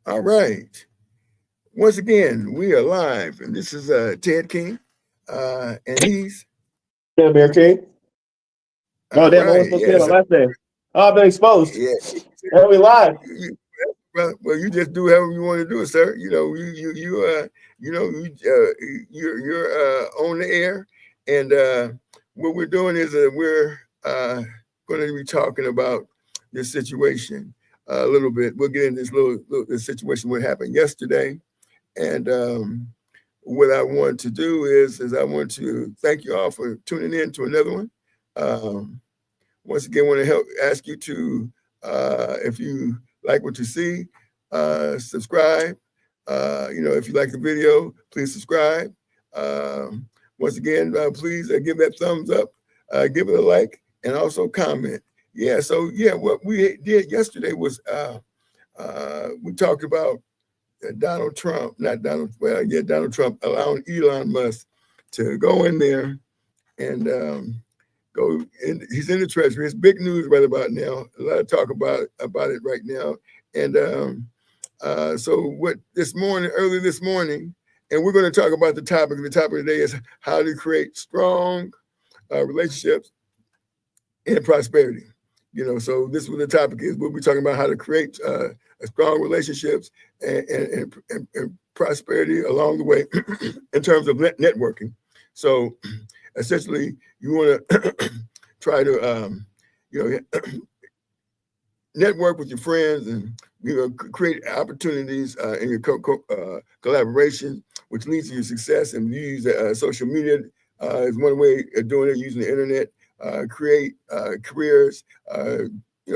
All right. Once again, we are live, and this is Ted King, and he's Damn, Bear King. Oh, all damn, I was right. supposed to say Yeah. my So last name. Oh, I've been exposed. yeah, And we live. well, you just do however you want to do it, sir. You're on the air, and what we're doing is we're going to be talking about this situation a little bit. We'll get into this situation what happened yesterday, and what I want to do is I want to thank you all for tuning in to another one. Um, Once again, I want to ask you to, if you like what you see, subscribe. If you like the video, please subscribe. Once again, please give that thumbs up, give it a like, and also comment. Yeah, so yeah, what we did yesterday was we talked about Donald Trump, not Donald, well, yeah, Donald Trump allowing Elon Musk to go in there and go in. He's in the treasury. It's big news right about now. A lot of talk about it right now. And so what early this morning, and we're going to talk about the topic. The topic today is how to create strong relationships and prosperity. So this is what the topic is. We'll be talking about how to create strong relationships and prosperity along the way in terms of networking. So essentially, you want to try to network with your friends and create opportunities in your collaboration, which leads to your success. And you use social media is one way of doing it, using the internet. Create careers,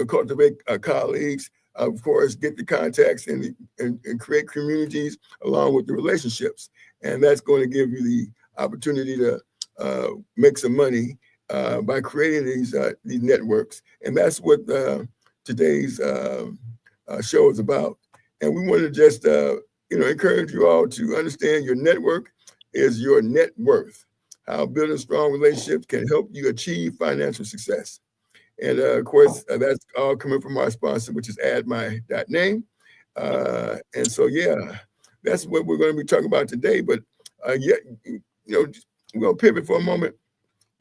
cultivate colleagues, of course, get the contacts and create communities along with the relationships. And that's going to give you the opportunity to make some money by creating these networks. And that's what today's show is about. And we want to just encourage you all to understand your network is your net worth. How building strong relationships can help you achieve financial success. And of course, that's all coming from our sponsor, which is addmy.name. And so, yeah, that's what we're going to be talking about today. But yeah, we're going to pivot for a moment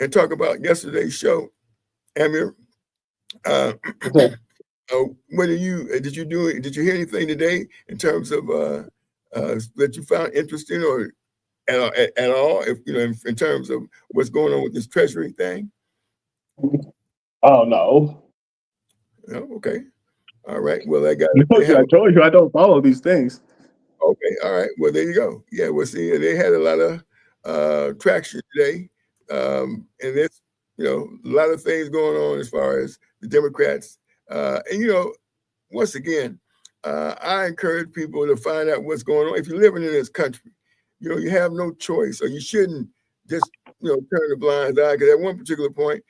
and talk about yesterday's show. Amir, uh, Okay. what did you hear anything today in terms of that you found interesting or at all, if in terms of what's going on with this treasury thing? Oh, no. Oh, okay. All right. Well, I told you I don't follow these things. okay. All right. Well, there you go. Yeah. Well, see, they had a lot of traction today, and there's a lot of things going on as far as the Democrats, and once again, I encourage people to find out what's going on. If you're living in this country, you have no choice, or you shouldn't just turn the blind eye. Because at one particular point,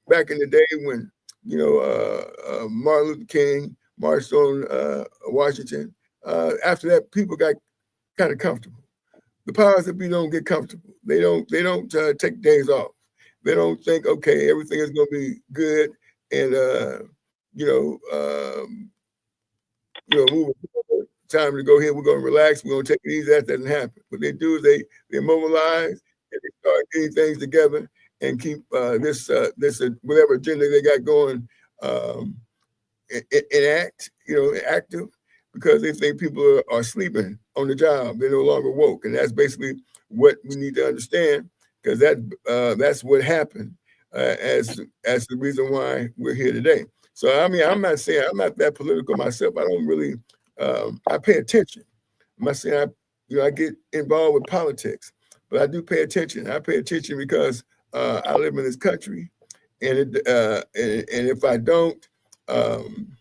back in the day when Martin Luther King marched on Washington, after that, people got kind of comfortable. The powers that be don't get comfortable. They don't take days off. They don't think, okay, everything is going to be good, and you know, um, move. Time to go here. We're going to relax. We're going to take it easy. That doesn't happen. What they do is they mobilize and they start getting things together and keep this whatever agenda they got going um, active, because they think people are sleeping on the job. They're no longer woke, and that's basically what we need to understand, because that's what happened as the reason why we're here today. So I mean, I'm not saying I'm not that political myself. I don't really. I pay attention. I'm not saying I get involved with politics, but I do pay attention. I pay attention because I live in this country, and if I don't, um,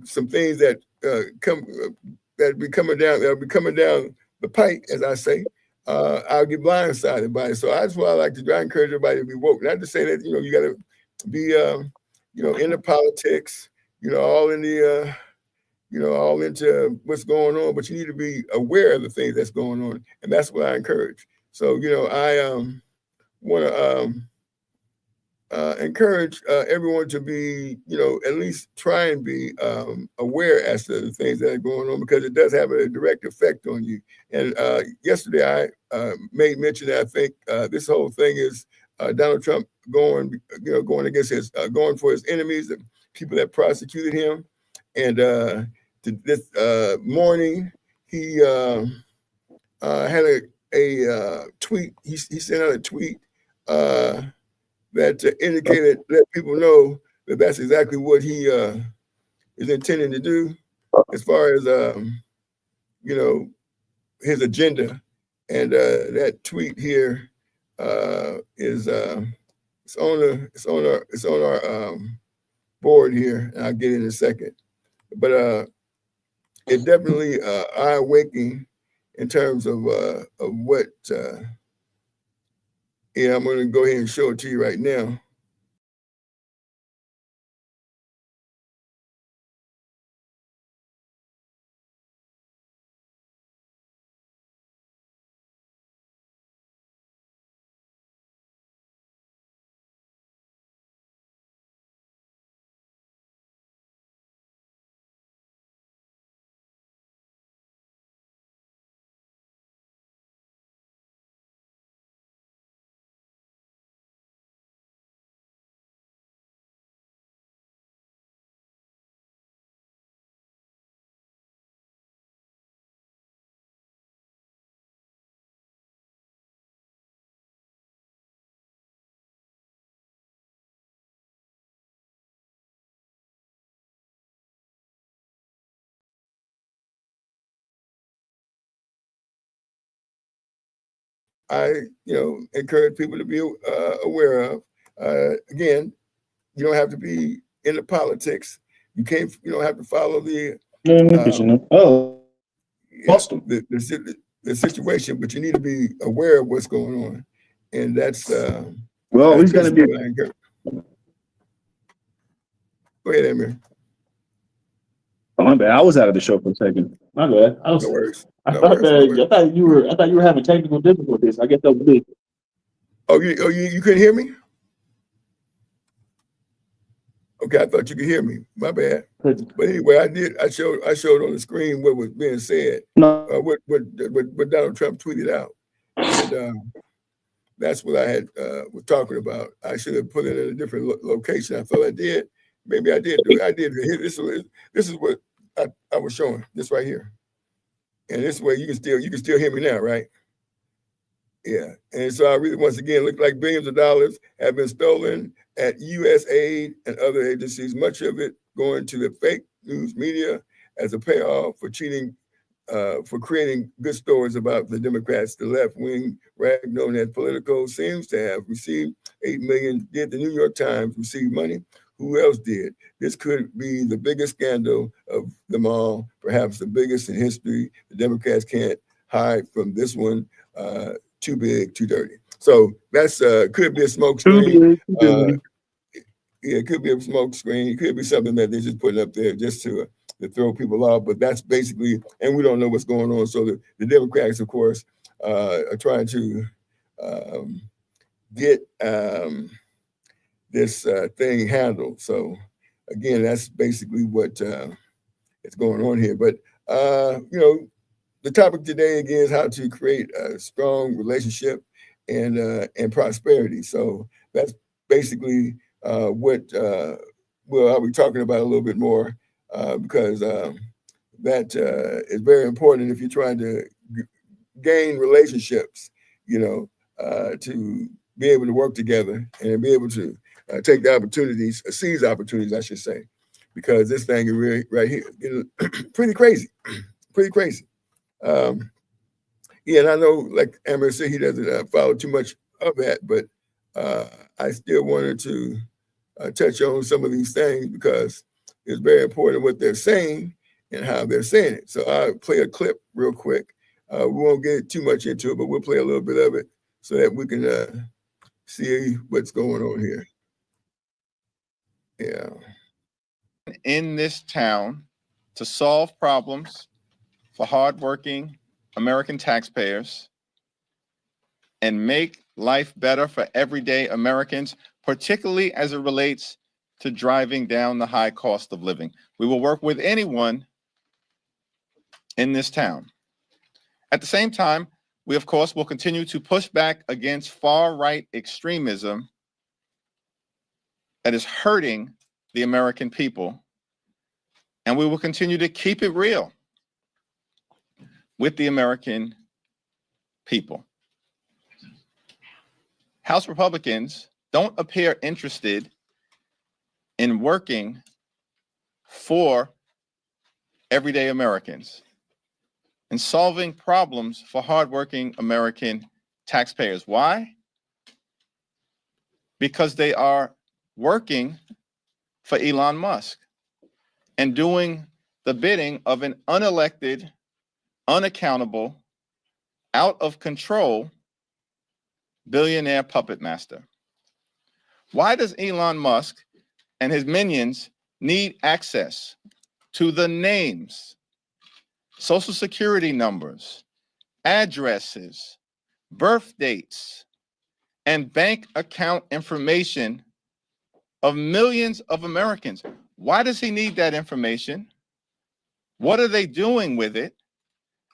some things that that'll be coming down the pike, as I say. I'll get blindsided by it. So that's why I like to do. I encourage everybody to be woke. Not to say that you got to be into politics, all in the all into what's going on, but you need to be aware of the things that's going on, and that's what I encourage. So I want to encourage everyone to be, at least try and be aware as to the things that are going on, because it does have a direct effect on you. And yesterday I made mention that I think this whole thing is Donald Trump going against going for his enemies, the people that prosecuted him. And this morning he had a tweet. He sent out a tweet that indicated, let people know that that's exactly what he is intending to do, as far as his agenda. And that tweet here is it's on our board here, and I'll get it in a second. But it definitely eye-waking in terms of what. I'm going to go ahead and show it to you right now. I, encourage people to be aware of. Again, you don't have to be into politics. You don't have to follow the the situation, but you need to be aware of what's going on, and that's he's going to be. Go ahead, Amir. Oh, my bad. I was out of the show for a second. My bad. No worries. I thought you were having technical difficulties. I guess that was me. Oh, you couldn't hear me? Okay, I thought you could hear me. My bad. But anyway, I showed on the screen what was being said. No. What Donald Trump tweeted out, and that's what I had was talking about. I should have put it in a different location. I thought I did. Maybe I did do it. I did. This is what I was showing. This right here, and this way you can still hear me now, right? Yeah, and so I really, once again, look like billions of dollars have been stolen at U.S. aid and other agencies, much of it going to the fake news media as a payoff for cheating, for creating good stories about the Democrats. The left-wing rag known as Politico seems to have received $8 million. Did the New York Times receive money? Who else did? This could be the biggest scandal of them all, perhaps the biggest in history. The Democrats can't hide from this one. Too big, too dirty. So that's could be a smoke screen. Yeah, it could be a smoke screen. It could be something that they're just putting up there just to throw people off. But that's basically, and we don't know what's going on. So the Democrats, of course, are trying to get this thing handled. So again, that's basically what is going on here. But the topic today again is how to create a strong relationship and prosperity. So that's basically what I'll be talking about a little bit more because that is very important if you're trying to gain relationships, to be able to work together and be able to take the opportunities, seize opportunities, I should say, because this thing is really right here, pretty crazy. Yeah, and I know, like Amber said, he doesn't follow too much of that, but I still wanted to touch on some of these things because it's very important what they're saying and how they're saying it. So I'll play a clip real quick. We won't get too much into it, but we'll play a little bit of it so that we can see what's going on here. Yeah. In this town to solve problems for hardworking American taxpayers and make life better for everyday Americans, particularly as it relates to driving down the high cost of living. We will work with anyone in this town. At the same time, we, of course, will continue to push back against far-right extremism that is hurting the American people, and we will continue to keep it real with the American people. House Republicans don't appear interested in working for everyday Americans and solving problems for hardworking American taxpayers. Why? Because they are working for Elon Musk and doing the bidding of an unelected, unaccountable, out of control billionaire puppet master. Why does Elon Musk and his minions need access to the names, social security numbers, addresses, birth dates, and bank account information of millions of Americans? Why does he need that information? What are they doing with it?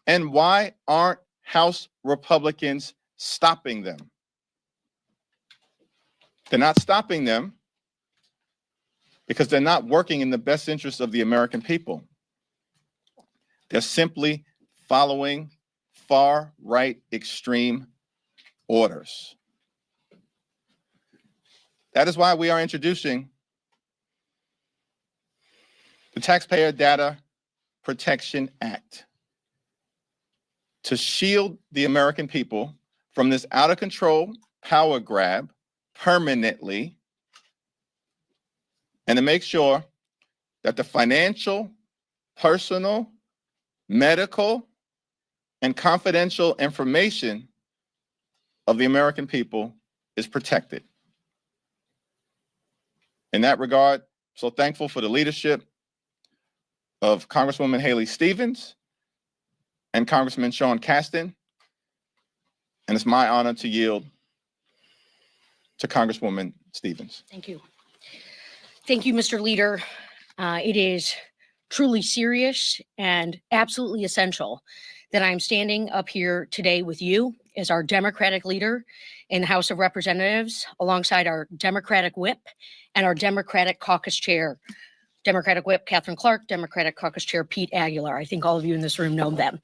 And why aren't House Republicans stopping them? They're not stopping them because they're not working in the best interest of the American people. They're simply following far-right extreme orders. That is why we are introducing the Taxpayer Data Protection Act to shield the American people from this out-of-control power grab permanently, and to make sure that the financial, personal, medical, and confidential information of the American people is protected. In that regard, so thankful for the leadership of Congresswoman Haley Stevens and Congressman Sean Casten, and it's my honor to yield to Congresswoman Stevens. Thank you. Thank you, Mr. Leader. It is truly serious and absolutely essential that I'm standing up here today with you as our Democratic leader in the House of Representatives, alongside our Democratic whip and our Democratic caucus chair, Democratic whip Catherine Clark, Democratic caucus chair Pete Aguilar. I think all of you in this room know them.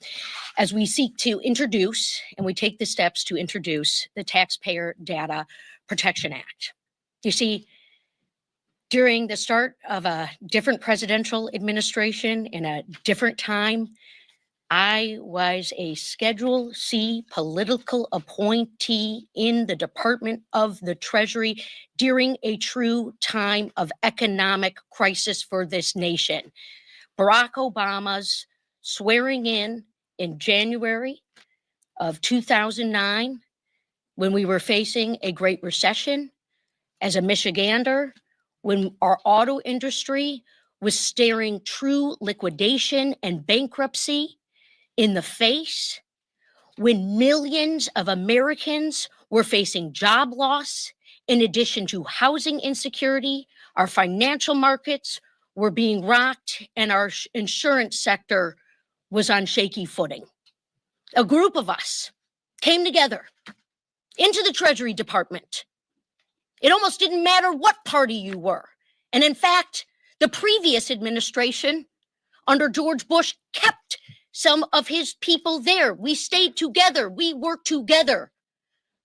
As we seek to introduce, and we take the steps to introduce, the Taxpayer Data Protection Act. You see, during the start of a different presidential administration in a different time, I was a Schedule C political appointee in the Department of the Treasury during a true time of economic crisis for this nation. Barack Obama's swearing in January of 2009, when we were facing a great recession, as a Michigander, when our auto industry was staring true liquidation and bankruptcy in the face, when millions of Americans were facing job loss, in addition to housing insecurity, our financial markets were being rocked, and our insurance sector was on shaky footing. A group of us came together into the Treasury Department. It almost didn't matter what party you were. And in fact, the previous administration under George Bush kept some of his people there. We stayed together. We worked together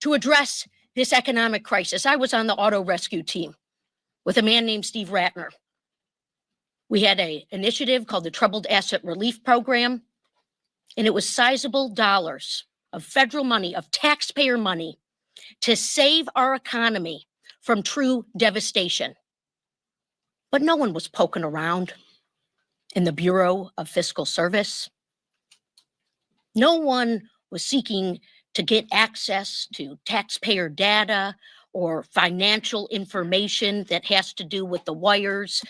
to address this economic crisis. I was on the auto rescue team with a man named Steve Ratner. We had an initiative called the Troubled Asset Relief Program, and it was sizable dollars of federal money, of taxpayer money, to save our economy from true devastation. But no one was poking around in the Bureau of Fiscal Service. No one was seeking to get access to taxpayer data or financial information that has to do with the wires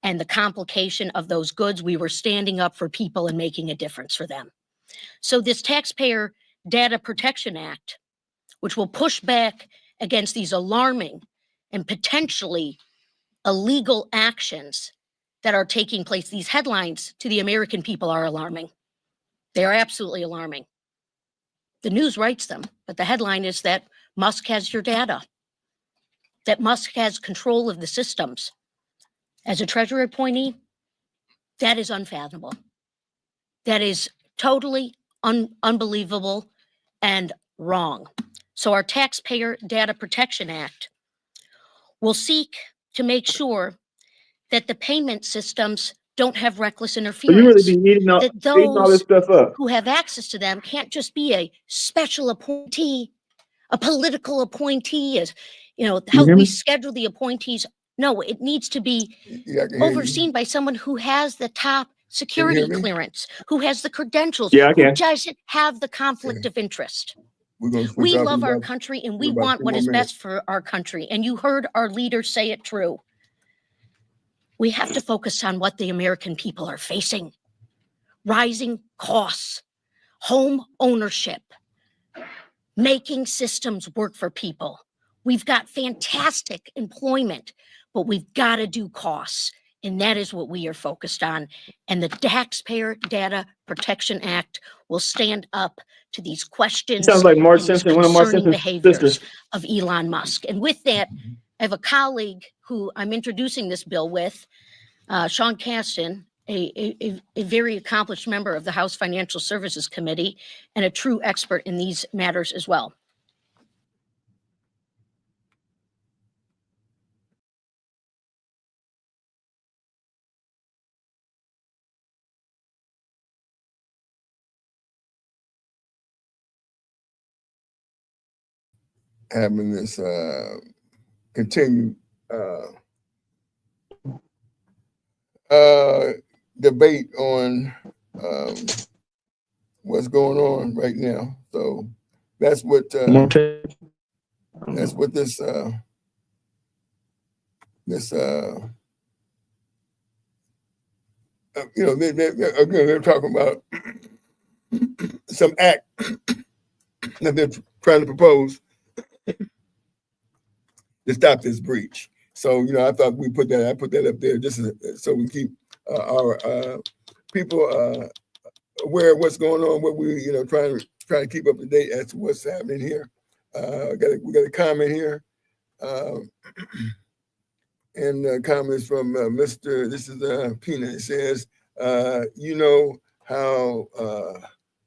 and the complication of those goods. We were standing up for people and making a difference for them. So this Taxpayer Data Protection Act, which will push back against these alarming and potentially illegal actions that are taking place. These headlines to the American people are alarming. They are absolutely alarming. The news writes them, but the headline is that Musk has your data, that Musk has control of the systems. As a Treasury appointee, that is unfathomable. That is totally unbelievable and wrong. So our Taxpayer Data Protection Act will seek to make sure that the payment systems don't have reckless So you really interference, be eating all that this those stuff up. who have access to them can't just be a special appointee, a political appointee, as you know, how hear we me? schedule the appointees. No, it needs to be Yeah, I can hear you. overseen by someone who has the top Can you security hear me? clearance, who has the credentials, Yeah, I who can. doesn't have the conflict of interest. We're gonna switch We off love in our about, country and in we about want 2 what more is minutes. best for our country. And you heard our leaders say it true. We have to focus on what the American people are facing. Rising costs, home ownership, making systems work for people. We've got fantastic employment, but we've got to do costs. And that is what we are focused on. And the Taxpayer Data Protection Act will stand up to these questions Sounds like Marge and these Simpson, one of Marge concerning Simpson's behaviors sisters. of Elon Musk. And with that, I have a colleague who I'm introducing this bill with, Sean Caston, a very accomplished member of the House Financial Services Committee and a true expert in these matters as well. Having this continued debate on what's going on right now. So that's what this you know, again, they're talking about some act that they're trying to propose to stop this breach. So, you know, I thought I put that up there just so we keep our people aware of what's going on, what we, you know, trying to keep up to date as to what's happening here. We got a comment here. And comments from Mr. This is Peanut. It says, you know how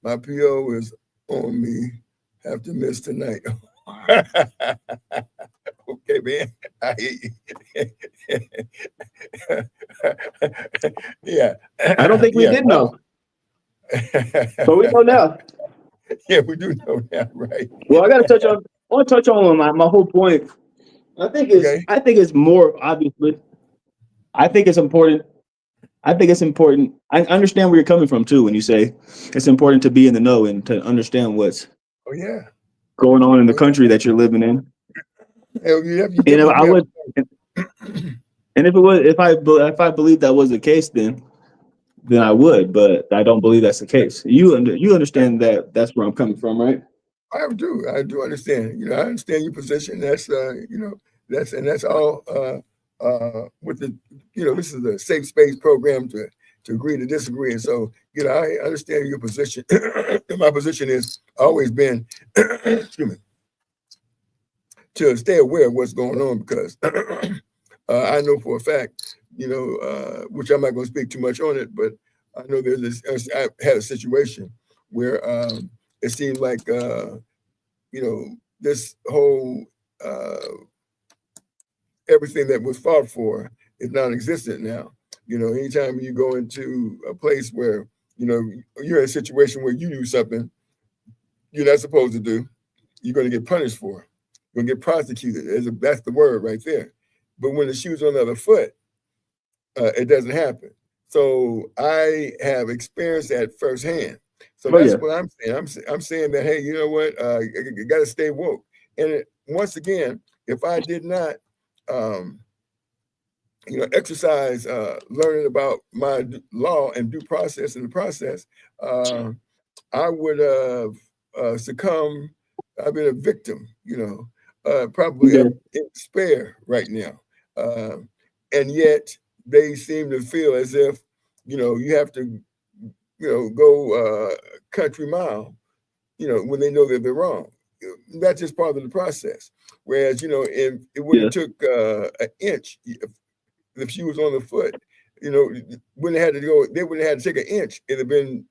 my PO is on me, have to miss tonight. Okay, man. I hear you. Yeah. I don't think we did know, but we know now. Yeah, we do know that, right? Well, I want to touch on my whole point. I think it's more obviously. I think it's important. I understand where you're coming from too when you say it's important to be in the know and to understand what's going on in the country that you're living in. And if I believe that was the case, then I would, but I don't believe that's the case. You understand that that's where I'm coming from, right? I do understand. You know, I understand your position. That's you know, that's all with the, you know, this is a safe space program to agree to disagree. And so, you know, I understand your position. My position has always been excuse me, to stay aware of what's going on, because I know for a fact, you know, which I'm not going to speak too much on it, but I know there's this. I had a situation where it seemed like you know, this whole everything that was fought for is non-existent now. You know, anytime you go into a place where, you know, you're in a situation where you do something you're not supposed to do, you're going to get punished for it. You're going to get prosecuted. That's the word right there. But when the shoe's on the other foot, it doesn't happen. So I have experienced that firsthand. So that's what I'm saying. I'm saying that, hey, you know what? You got to stay woke. And once again, if I did not, you know, exercise learning about my law and due process in the process, I would have succumbed. I've been a victim, you know, probably up in despair right now. And yet they seem to feel as if, you have to, go country mile, when they know that they're wrong. That's just part of the process. Whereas, if it would have took an inch, if she was on the foot, wouldn't have had to go, they wouldn't have had to take an inch. It'd have been,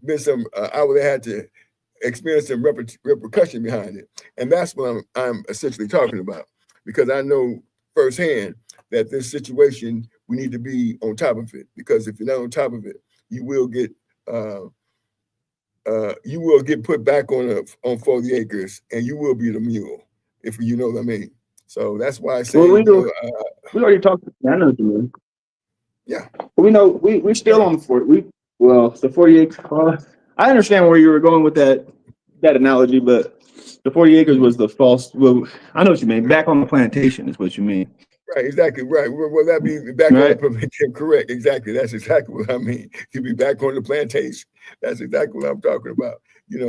been some, I would have had to experience some repercussion behind it. And that's what I'm essentially talking about, because I know firsthand that this situation, we need to be on top of it, because if you're not on top of it, you will get put back on 40 acres, and you will be the mule, if you know what I mean. So that's why I say, well, we already talked. I know what you mean. Yeah, we know we're still on the 40. The 40 acres. I understand where you were going with that analogy, but the 40 acres was the false. Well, I know what you mean. Back on the plantation is what you mean. Right, exactly, right. Well, that be back on the plantation, correct, exactly. That's exactly what I mean. You be back on the plantation. That's exactly what I'm talking about.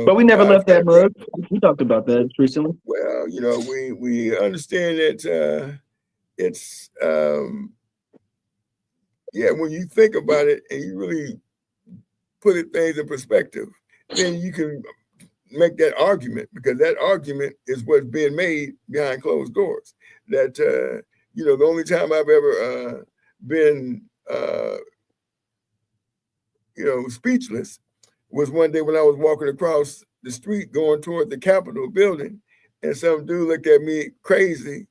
But we never left that mug. We talked about that recently. Well, we understand that it's when you think about it and you really put things in perspective, then you can make that argument, because that argument is what's being made behind closed doors. That the only time I've ever been speechless was one day when I was walking across the street going toward the Capitol building, and some dude looked at me crazy,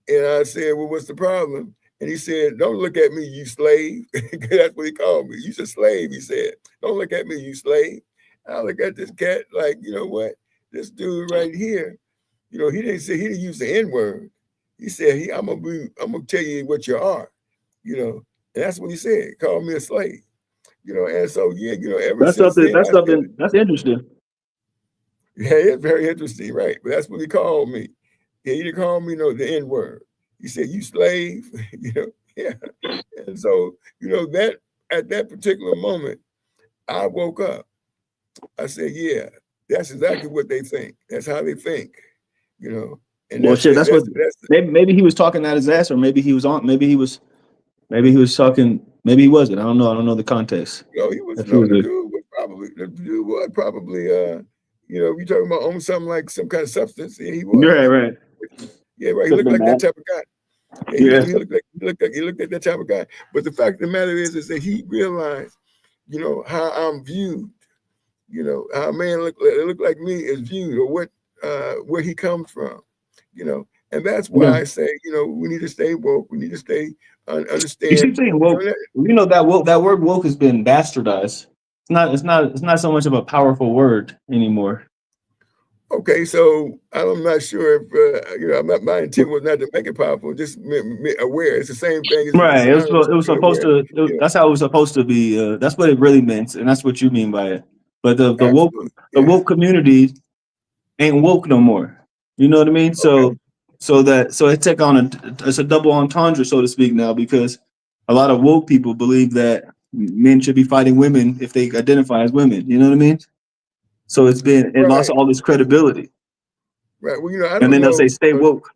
and I said, "Well, what's the problem?" And he said, "Don't look at me, you slave." That's what he called me. "You're a slave," he said. "Don't look at me, you slave." And I look at this cat like, you know what? This dude right here, he didn't use the N-word. He said, I'm gonna tell you what you are, and that's what he said. Called me a slave, and so ever that's since then, that's interesting. Yeah, it's very interesting, right? But that's what he called me. Yeah, he didn't call me the N-word. He said, "You slave," yeah. And so, that at that particular moment, I woke up. I said, "Yeah, that's exactly what they think. That's how they think," And well, maybe he was talking at his ass, or maybe he was talking. Maybe he wasn't. I don't know. I don't know the context. He was. The dude was probably. You talking about on something like some kind of substance? Yeah, he was. Right. Yeah, right. He looked like that type of guy. Yeah, he looked like that type of guy. But the fact of the matter is that he realized, how I'm viewed. How a man look like me is viewed, or what where he comes from. And that's why I say, we need to stay woke. We need to stay understand. You keep saying woke. That word woke has been bastardized. It's not so much of a powerful word anymore. Okay, so I'm not sure if my intent was not to make it powerful, just aware. It's the same thing. Right. It was supposed to. That's how it was supposed to be. That's what it really meant, and that's what you mean by it. But the woke community ain't woke no more. You know what I mean? So it take on it's a double entendre, so to speak, now, because a lot of woke people believe that men should be fighting women if they identify as women. You know what I mean? So it lost all this credibility. Right. Well, I don't and then know. They'll say stay woke.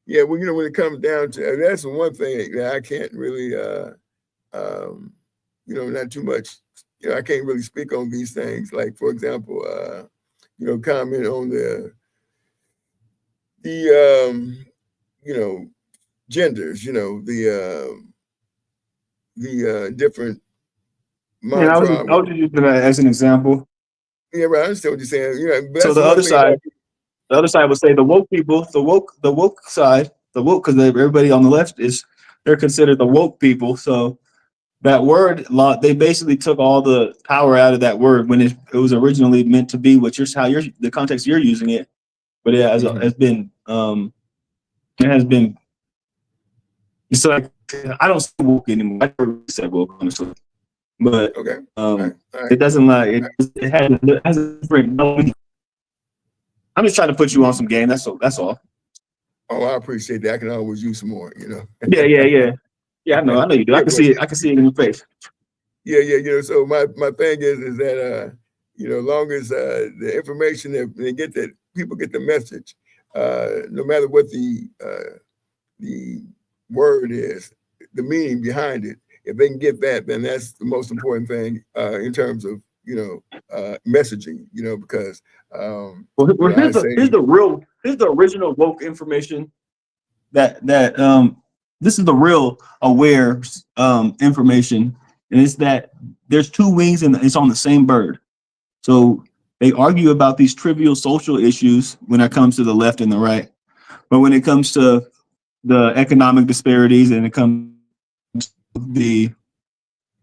Yeah. Well, when it comes down to, that's the one thing that I can't really, not too much. I can't really speak on these things. Like, for example, comment on the genders. The different. I was just using that as an example. Yeah, right. I understand what you're saying. But so the other side would say the woke people, the woke side, because everybody on the left they're considered the woke people. So that word, they basically took all the power out of that word when it was originally meant to be the context you're using it. But it has been, it's like, I don't say woke anymore. I never said woke, honestly. But it doesn't it has a different meaning. I'm just trying to put you on some game. That's all. Oh, I appreciate that. I can always use some more, Yeah, I know you do. I can see it in your face. Yeah. So my thing is that As long as the information that they get, that people get the message, no matter what the word is, the meaning behind it. If they can get that, then that's the most important thing in terms of messaging. Because Here's the original woke information that this is the real aware information, and it's that there's two wings and it's on the same bird. So they argue about these trivial social issues when it comes to the left and the right, but when it comes to the economic disparities and it comes to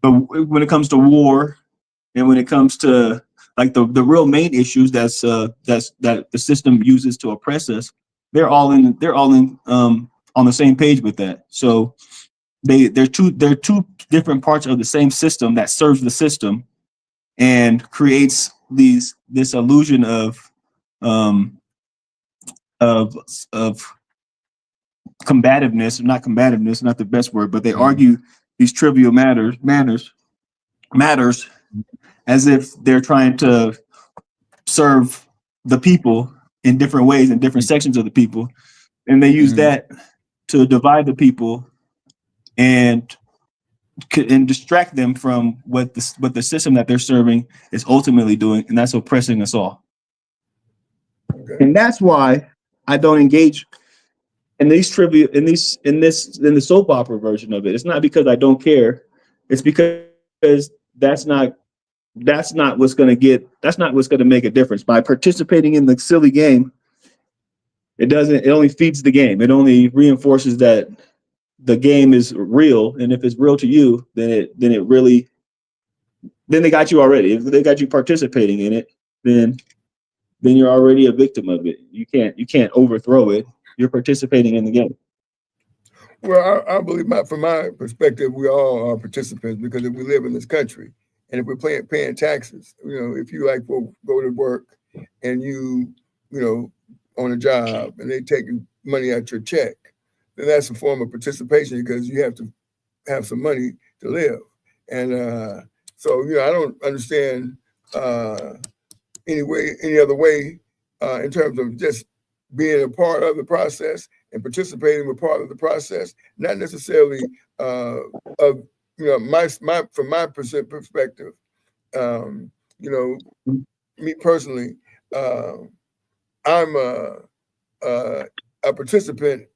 when it comes to war, and when it comes to like the real main issues that the system uses to oppress us, they're all in on the same page with that. So they're two different parts of the same system that serves the system and creates this illusion of combativeness, not the best word, but they argue these trivial matters as if they're trying to serve the people in different ways, in different sections of the people, and they use that to divide the people and distract them from what the system that they're serving is ultimately doing, and that's oppressing us all. Okay. And that's why I don't engage in these trivia in the soap opera version of it. It's not because I don't care. It's because that's not what's going to make a difference. By participating in the silly game, it only feeds the game. It only reinforces that the game is real, and if it's real to you, then they got you already. If they got you participating in it, then you're already a victim of it. You can't overthrow it. You're participating in the game. Well, I believe from my perspective, we all are participants, because if we live in this country and if we're paying taxes, if you go to work and you on a job and they taking money out your check, then that's a form of participation, because you have to have some money to live. And so I don't understand any other way in terms of just being a part of the process and participating with part of the process, not necessarily from my perspective. Me personally, I'm a participant,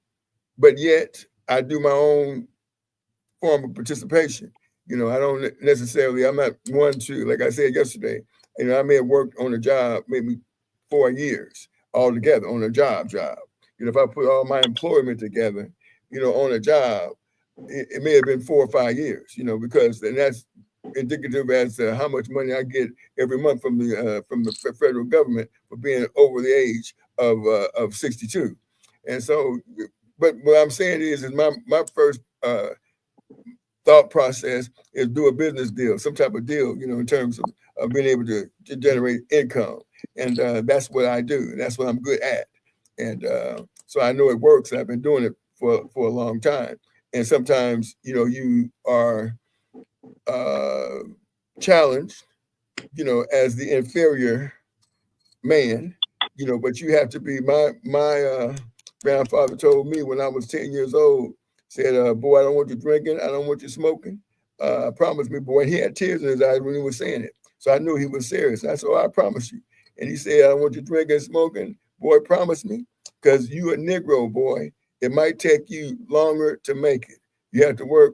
but yet I do my own form of participation. I don't necessarily, I'm not one to, like I said yesterday, I may have worked on a job maybe 4 years altogether on a job. If I put all my employment together, on a job, it may have been 4 or 5 years, because then that's indicative as to how much money I get every month from the federal government for being over the age of 62. And so, but what I'm saying is my first thought process is do a business deal, some type of deal, in terms of being able to generate income. And that's what I do. And that's what I'm good at. And so I know it works. I've been doing it for a long time. And sometimes, you are challenged, as the inferior man, but you have to be, my grandfather told me when I was 10 years old, said, boy, I don't want you drinking. I don't want you smoking. Promise me, boy. And he had tears in his eyes when he was saying it. So I knew he was serious. I said, I promise you. And he said, I don't want you drinking and smoking. Boy, promise me, because you a Negro, boy. It might take you longer to make it. You have to work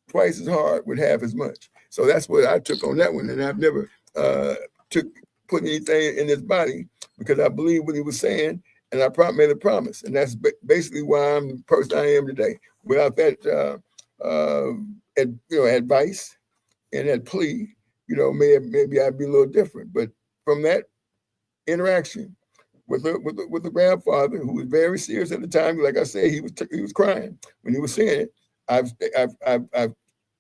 twice as hard with half as much. So that's what I took on that one. And I've never put anything in his body, because I believe what he was saying. And I made a promise. And that's basically why I'm the person I am today. Without that advice and that plea, maybe I'd be a little different. But from that interaction with the grandfather, who was very serious at the time, like I said, he was crying when he was saying it. I've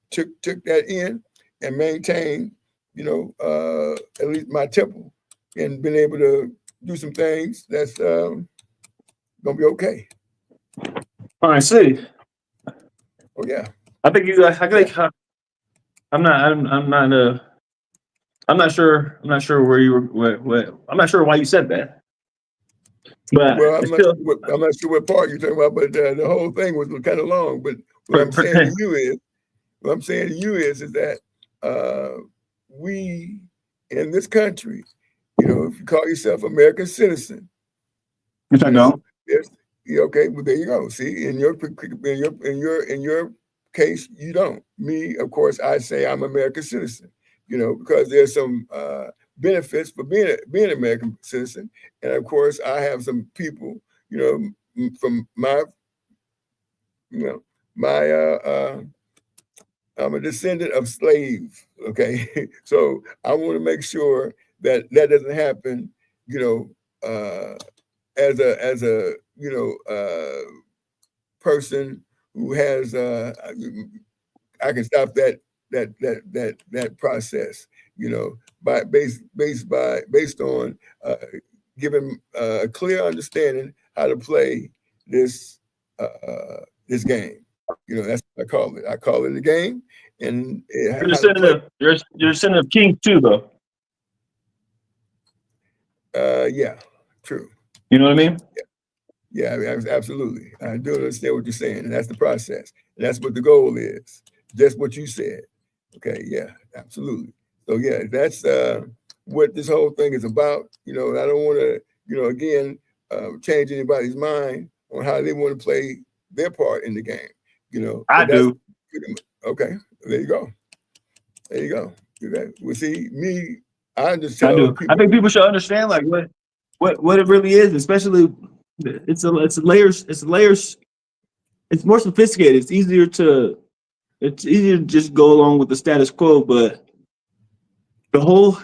took that in and maintained, at least my temple, and been able to do some things that's gonna be okay. I see. Oh yeah. I think I'm not I'm not sure where you were. I'm not sure why you said that. But Well, still, I'm not sure what part you're talking about, but the whole thing was kind of long. But what I'm saying to you is that we in this country, you know, if you call yourself American citizen, which I don't. yes, yeah, okay, well there you go. See, in your case, you don't. Me, of course, I say I'm American citizen. You know, because there's some benefits for being an American citizen, and of course, I have some people, you know, from my, you know, my I'm a descendant of slaves. Okay, so I want to make sure that doesn't happen. You know, as a you know person who has I can stop that process. You know, based on giving a clear understanding how to play this this game. You know, that's what I call it. I call it a game, and You're a how to play. you're a descendant of kings too, though. Yeah, true. You know what I mean? Yeah, absolutely. I do understand what you're saying, and that's the process. And that's what the goal is. Just what you said. Okay, yeah, absolutely. So yeah, that's what this whole thing is about. You know, I don't want to, you know, again, change anybody's mind on how they want to play their part in the game. You know, I but that's do. okay. There you go. There you go. Okay. Well, see, me, I just I tell do. I people. think people should understand like what it really is, especially it's layers. It's layers. It's more sophisticated. It's easier to just go along with the status quo, but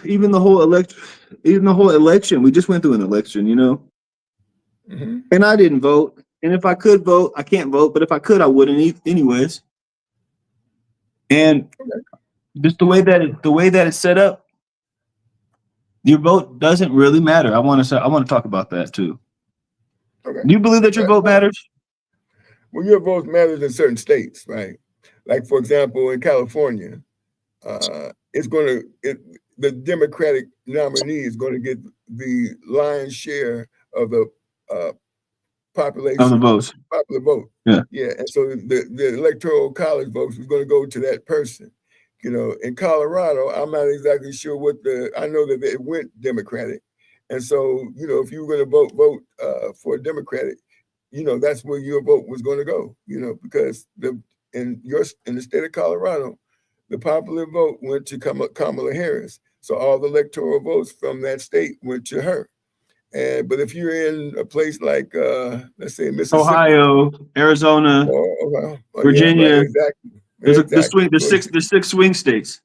even the whole election, we just went through an election, you know, and I didn't vote. And if I could vote, I can't vote, but if I could, I wouldn't anyways. And just the way that it's set up, your vote doesn't really matter. I want to talk about that too. Okay. Do you believe that your vote matters? Well, your vote matters in certain states, right? Like, for example, in California, the Democratic nominee is going to get the lion's share of the population, of the votes, popular vote. Yeah. And so the electoral college votes is going to go to that person. You know, in Colorado, I'm not exactly sure I know that it went Democratic, and so you know, if you were going to vote for a Democratic, you know, that's where your vote was going to go. You know, because in the state of Colorado, the popular vote went to Kamala Harris, so all the electoral votes from that state went to her. But if you're in a place like let's say Mississippi, Ohio, Arizona, Virginia, yeah, right, exactly. The six swing states.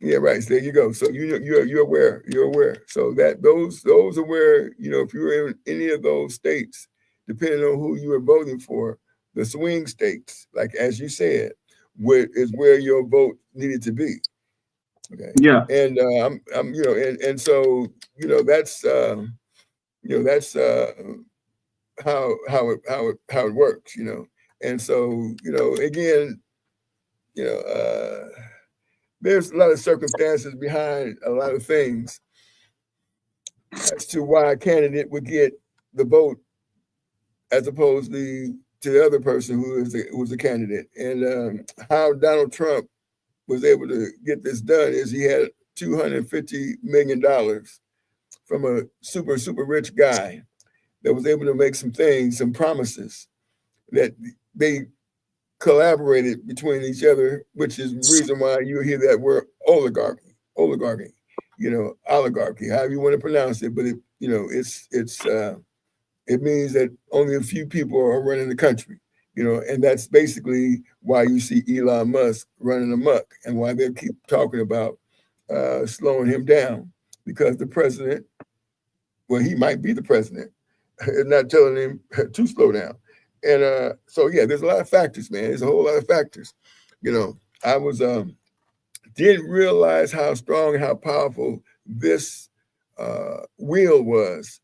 Yeah, right. So there you go. So you're aware. You're aware. So that those are where, you know, if you're in any of those states, depending on who you are voting for, the swing states, like as you said, is where your vote needed to be. Okay. Yeah. And I'm you know, and so you know that's how it works. You know, and so you know again, you know. There's a lot of circumstances behind a lot of things as to why a candidate would get the vote as opposed to the other person who was a candidate. And how Donald Trump was able to get this done is he had $250 million from a super rich guy that was able to make some promises that they collaborated between each other, which is the reason why you hear that word oligarchy, you know, oligarchy, however you want to pronounce it. But you know, it means that only a few people are running the country, you know, and that's basically why you see Elon Musk running amok and why they keep talking about slowing him down, because the president, well, he might be the president, is not telling him to slow down. And so, yeah, there's a lot of factors, man. There's a whole lot of factors. You know, I didn't realize how strong and how powerful this wheel was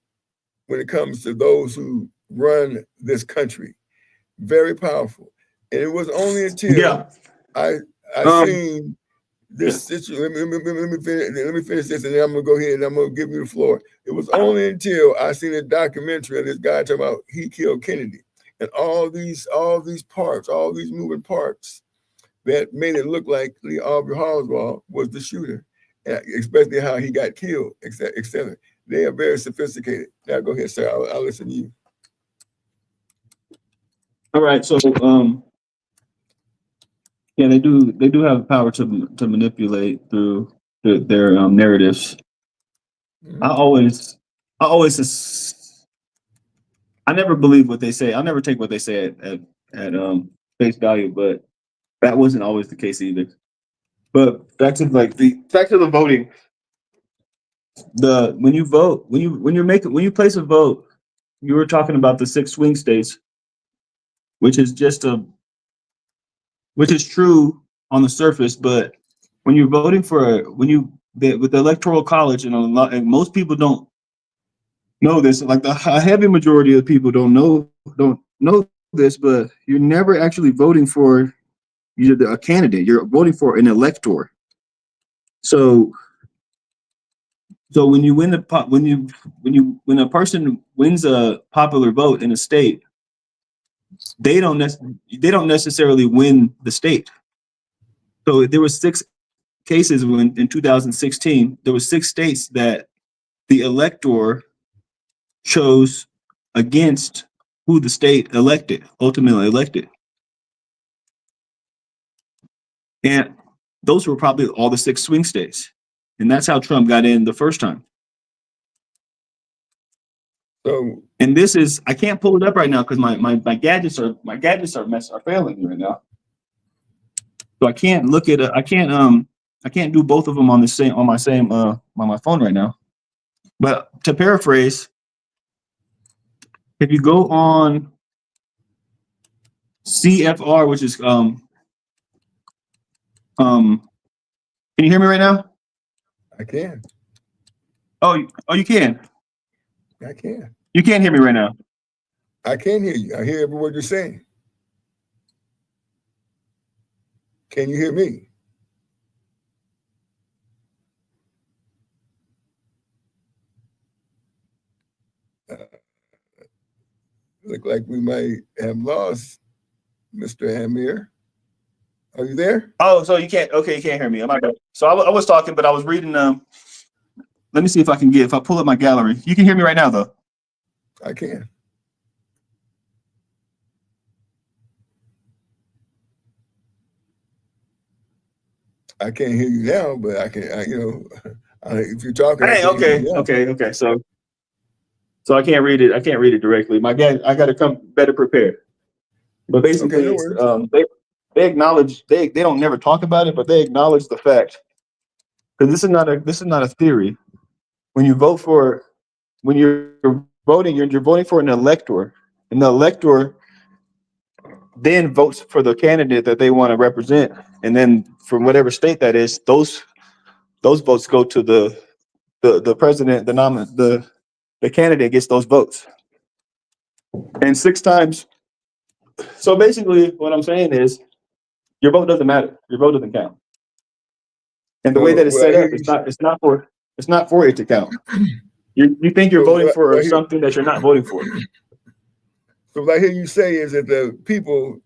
when it comes to those who run this country. Very powerful. And it was only until I seen this situation. Let me finish this, and then I'm gonna go ahead and I'm gonna give you the floor. It was only until I seen a documentary of this guy talking about he killed Kennedy, and all these parts, all these moving parts, that made it look like Lee Aubrey Oswald was the shooter, especially how he got killed, etc. They are very sophisticated. Now go ahead, sir. I'll listen to you. All right, so yeah, they do have the power to manipulate through their narratives. Mhm. I never believe what they say. I never take what they say at face value, but that wasn't always the case either. But back to the voting. When you vote, when you place a vote, you were talking about the 6 swing states, which is true on the surface, but when you're voting with the electoral college, and most people don't know this, like a heavy majority of people don't know this, but you're never actually voting for a candidate. You're voting for an elector. So when you win when a person wins a popular vote in a state, they don't necessarily win the state. So there were 6 cases when in 2016 there were 6 states that the elector chose against who the state ultimately elected. And those were probably all the 6 swing states. And that's how Trump got in the first time. So, and this is, I can't pull it up right now because my gadgets are failing me right now. So I can't look at it. I can't do both of them on my phone right now. But to paraphrase, if you go on CFR, which is can you hear me right now? I can. Oh, you can. I can. You can't hear me right now. I can hear you. I hear every word you're saying. Can you hear me? Look like we might have lost Mr. Amir. Are you there? Oh, so you can't. Okay, you can't hear me. So I was talking, but I was reading. Let me see if I pull up my gallery. You can hear me right now, though. I can. I can't hear you now, but I can. If you're talking, I can hear you now. Okay. So I can't read it. I can't read it directly. I got to come better prepared. But basically, Okay, no they acknowledge they don't never talk about it, but they acknowledge the fact because this is not a theory. When you're voting, you're voting for an elector, and the elector then votes for the candidate that they want to represent, and then from whatever state that is, those votes go to the president, the candidate gets those votes, and 6 times. So basically, what I'm saying is, your vote doesn't matter. Your vote doesn't count. And the way that it's set up, it's not for it to count. You think you're voting for something that you're not voting for. So what I hear you say is that the people,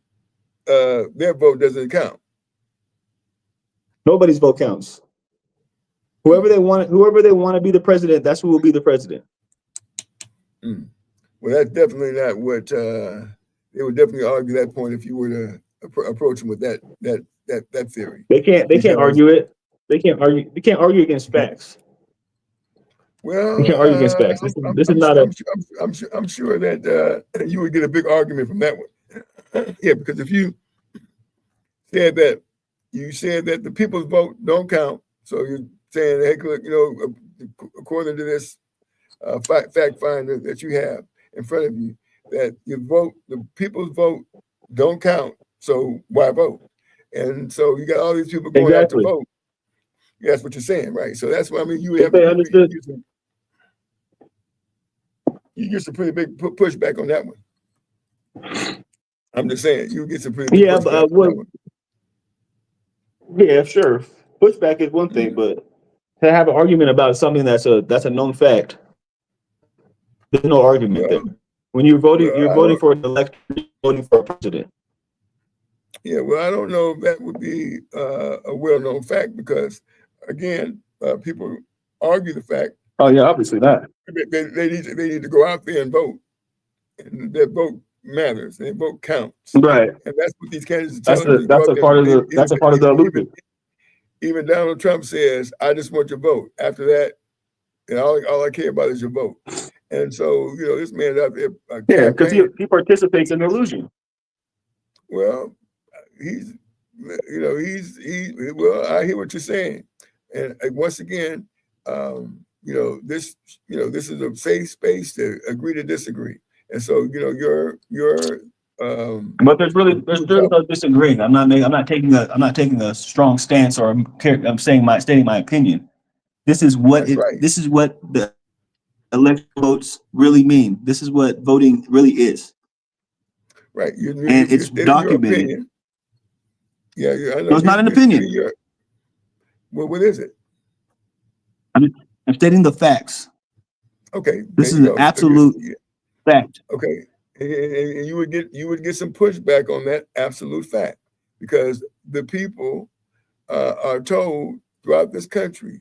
their vote doesn't count. Nobody's vote counts. Whoever they want to be the president, that's who will be the president. Well, that's definitely not what they would definitely argue that point if you were to approach them with that theory. They can't argue it. They can't argue against facts. Well, they can't argue against facts. I'm sure that you would get a big argument from that one. Yeah, because if you said that the people's vote don't count, so you're saying, hey, look, according to this fact finder that you have in front of you, that the people's vote don't count, so why vote? And so you got all these people going out to vote. Yeah, that's what you're saying, right? So that's why you would have you get some pretty big pushback on that one. I'm just saying you get some pretty big pushback on that one. Yeah, sure. pushback is one thing, but to have an argument about something that's a known fact, there's no argument there. When you're voting for an election, you're voting for a president. Yeah, well, I don't know if that would be a well-known fact because, again, people argue the fact. Oh yeah, obviously not. They need to go out there and vote, and their vote matters. Their vote counts, right? And that's what these candidates are telling you. That's a part of the illusion. Even Donald Trump says, "I just want your vote." After that, and all I care about is your vote. And so, this man out there, yeah, because he participates in the illusion. Well, he's well, I hear what you're saying, and once again, this is a safe space to agree to disagree, and so you're but there's really no disagreeing. I'm not taking a strong stance, or I'm stating my opinion. This is what This is what the electoral votes really mean. This is what voting really is. Right, and it's documented. Yeah, I know. No, it's not an opinion. Well, what is it? I'm stating the facts. Okay, this is an absolute fact. Okay, and you would get some pushback on that absolute fact because the people are told throughout this country,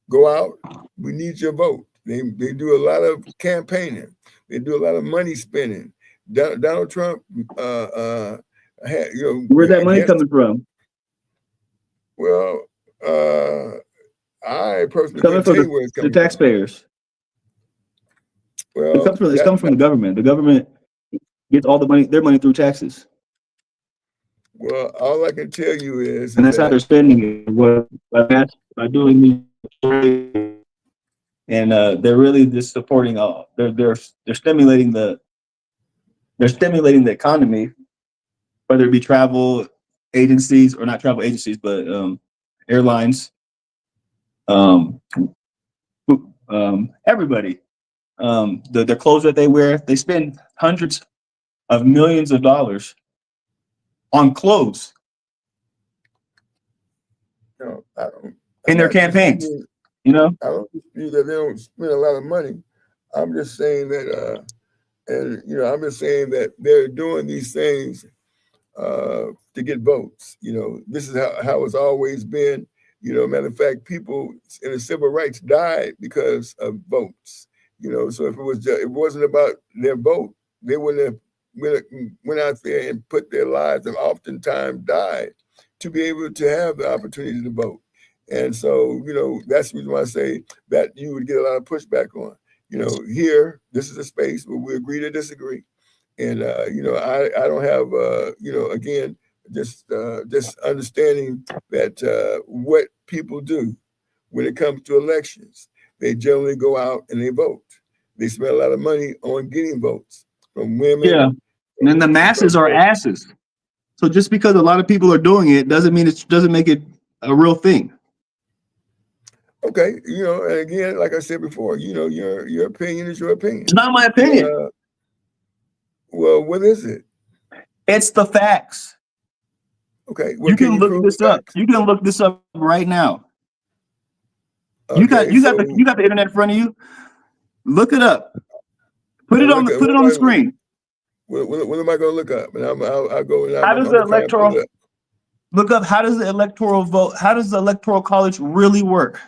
go out. We need your vote. They do a lot of campaigning. They do a lot of money spending. Donald Trump, where's that money coming from? Well, I personally coming from where it's coming the taxpayers. Well, it's coming from the government. The government gets all their money through taxes. Well, all I can tell you is, and that's how they're spending it. By doing these, and they're really just supporting all. They're stimulating the economy, whether it be travel agencies or not travel agencies, but airlines, everybody. The clothes that they wear, they spend hundreds of millions of dollars on clothes. No, I don't. In their campaigns, I don't dispute that they don't spend a lot of money. I'm just saying that, I'm just saying that they're doing these things to get votes. This is how it's always been. Matter of fact, people in the civil rights died because of votes. So if it wasn't about their vote, they wouldn't have went out there and put their lives and oftentimes died to be able to have the opportunity to vote. And so, that's the reason why I say that you would get a lot of pushback on. Here, this is a space where we agree to disagree. And, I don't have, again, just understanding that what people do when it comes to elections, they generally go out and they vote. They spend a lot of money on getting votes from women. Yeah, and then the masses are asses. So just because a lot of people are doing it doesn't mean doesn't make it a real thing. Okay, and again, like I said before, your opinion is your opinion. It's not my opinion. Well, what is it? It's the facts. Okay, well, you can look this up. You can look this up right now. Okay, you got the internet in front of you. Look it up. Put it on the screen. What am I going to look up? And I'll go and how does the electoral look up? How does the electoral vote? How does the electoral college really work?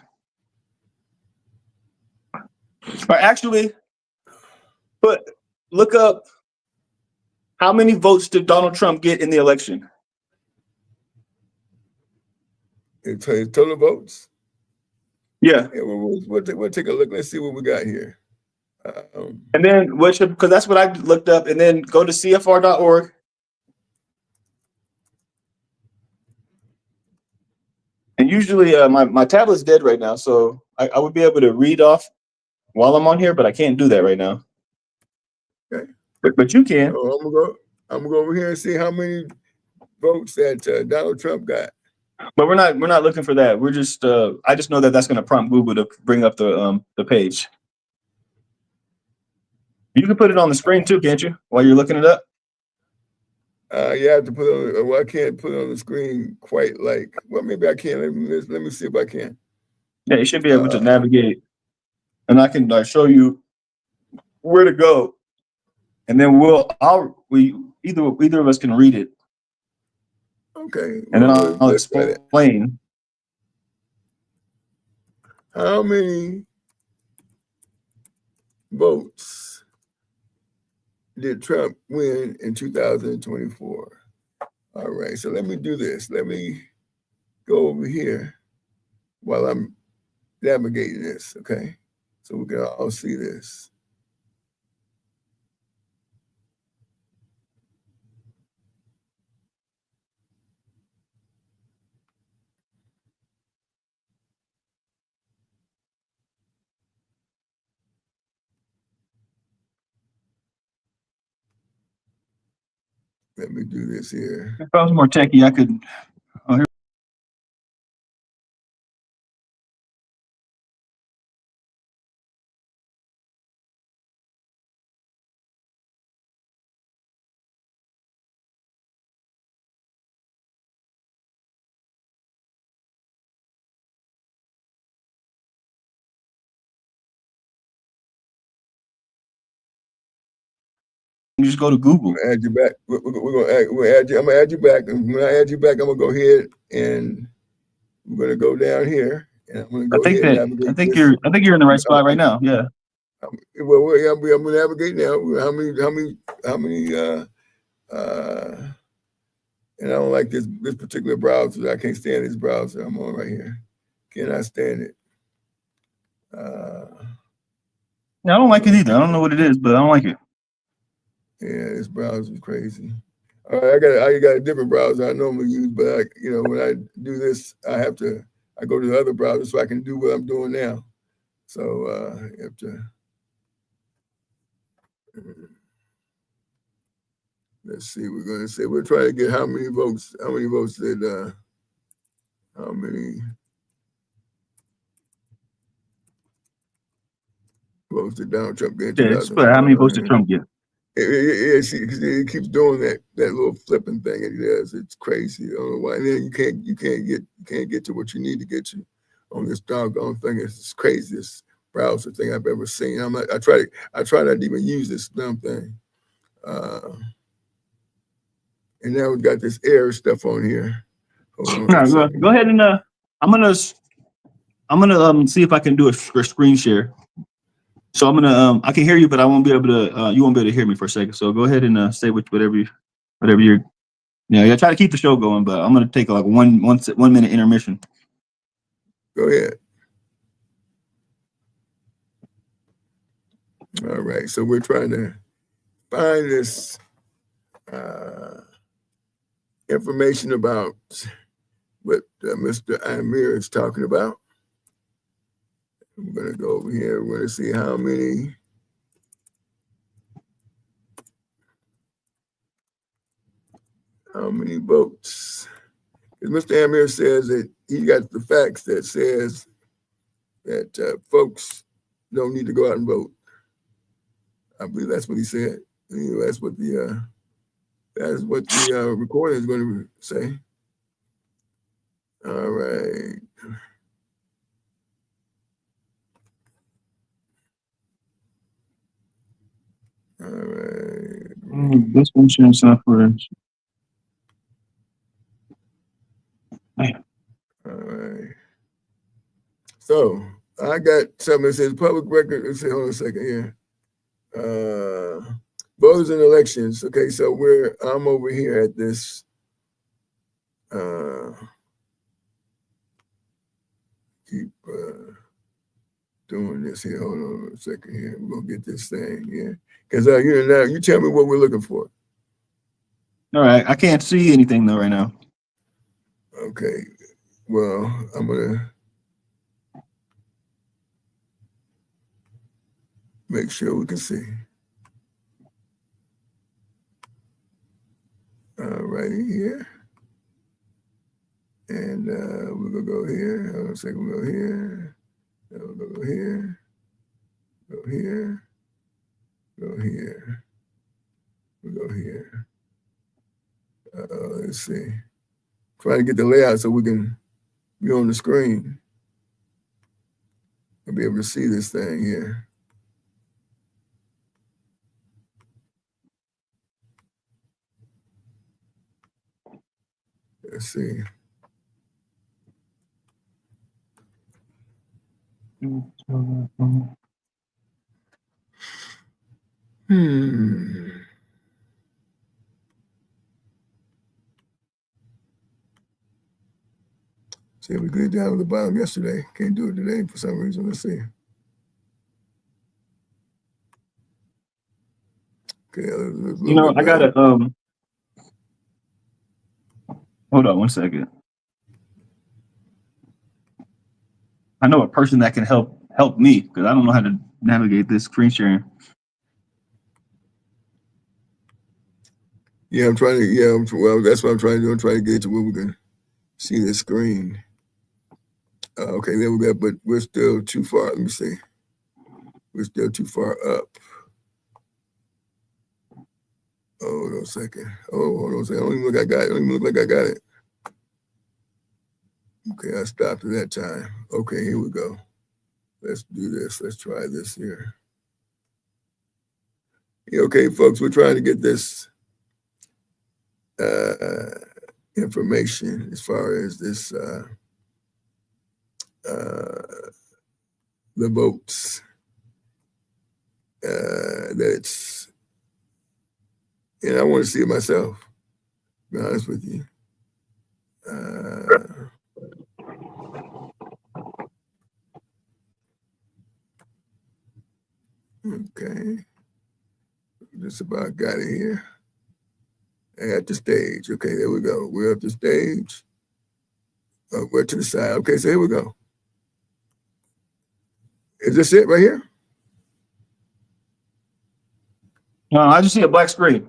Or actually, look up how many votes did Donald Trump get in the election? Total votes? Yeah. We'll take a look. Let's see what we got here. And then, because that's what I looked up, and then go to CFR.org. And usually my tablet's dead right now, so I would be able to read off while I'm on here, but I can't do that right now. Okay. But you can. So I'm gonna go over here and see how many votes that Donald Trump got. But we're not looking for that. We're just I just know that that's going to prompt Google to bring up the page. You can put it on the screen too, can't you? While you're looking it up. You have to put on. Well, I can't put it on the screen quite like. Well, maybe I can. Let me see if I can. Yeah, you should be able to navigate, and I can show you where to go, and then either of us can read it. Okay. And Well, then I'll let's try that. explain. How many votes did Trump win in 2024? All right. So let me do this. Let me go over here while I'm navigating this. Okay. So we can all see this. Let me do this here. If I was more techie, I could. Oh, here. You just go to Google. Add you back. We're gonna add you. I'm gonna add you back. And when I add you back, I'm gonna go ahead and we're gonna go down here, and I'm gonna go ahead and navigate. I think you're in the right spot right now. Yeah. Well, I'm gonna navigate now. How many? And I don't like this particular browser. I can't stand this browser I'm on right here. Cannot stand it. Yeah, I don't like it either. I don't know what it is, but I don't like it. Yeah, this browser is crazy. All right, I got a different browser I normally use, but when I do this, I go to the other browser so I can do what I'm doing now. So you have to. Let's see. We're going to say we're trying to get how many votes. How many votes did? How many votes did Donald Trump get? Yeah, how many votes did Trump get? Yeah, he keeps doing that little flipping thing that he does. It's crazy. I don't know why. And then you can't get to what you need to get to on this doggone thing. It's the craziest browser thing I've ever seen. I try not to even use this dumb thing. And now we've got this error stuff on here. Hold on go ahead and I'm gonna see if I can do a screen share. So I'm gonna I can hear you, but I won't be able to. You won't be able to hear me for a second. So go ahead and say whatever you're. Yeah, try to keep the show going, but I'm gonna take like 1 minute intermission. Go ahead. All right. So we're trying to find this information about what Mr. Amir is talking about. I'm going to go over here. We're going to see how many votes. Because Mr. Amir says that he got the facts that says that folks don't need to go out and vote. I believe that's what he said. That's what the recording is going to say. All right. All right. This one sharing software. All right. So I got something that says public record. Let's see, hold on a second here. Voters and elections. Okay, so I'm over here at this. Keep doing this here. Hold on a second here. We're gonna get this thing here. Because now you tell me what we're looking for. All right, I can't see anything though right now. Okay. Well, I'm gonna make sure we can see. All righty here. And we're gonna go here. Hold on a second, we'll go here. We'll go here. Go here. Go here. We'll go here. Let's see. Trying to get the layout so we can be on the screen. I'll be able to see this thing here. Let's see. See, we did down at the bottom yesterday. Can't do it today for some reason. Let's see. Okay, I gotta hold on one second. I know a person that can help me because I don't know how to navigate this screen sharing. Yeah, I'm trying to. Well, that's what I'm trying to do. I'm trying to get to where we can see the screen. Okay, there we go. But we're still too far. Let me see. We're still too far up. Oh, hold on a second. Oh, hold on a second. I don't even look like I got it. I don't even look like I got it. Okay, I stopped at that time. Okay, here we go. Let's do this. Let's try this here. Yeah, okay, folks, we're trying to get this information as far as this the votes that's, and I want to see it myself, to be honest with you. Okay, just about got it here. At the stage. Okay, there we go. We're up the stage. We're to the side. Okay, so here we go. Is this it right here? No, I just see a black screen.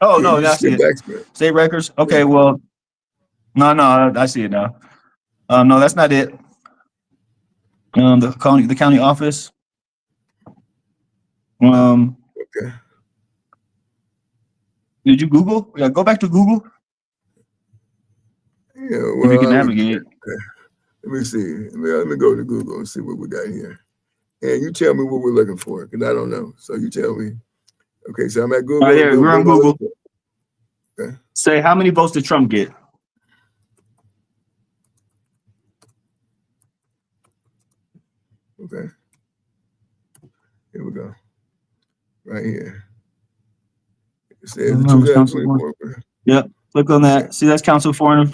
Oh, Yeah, no, you I see see a it. black screen. State records. Okay, well, no, I see it now. No, that's not it. The county office. Okay. Did you Google? Yeah, go back to Google. Yeah, If you well, can navigate. Okay. Let me see. Let me go to Google and see what we got here. And you tell me what we're looking for, because I don't know. So you tell me. Okay, so I'm at Google. Right here, we're on Google. Okay. Say, how many votes did Trump get? Okay. Here we go. Right here. It says the 2024. Yep. Click on that. Okay. See, that's Council Foreign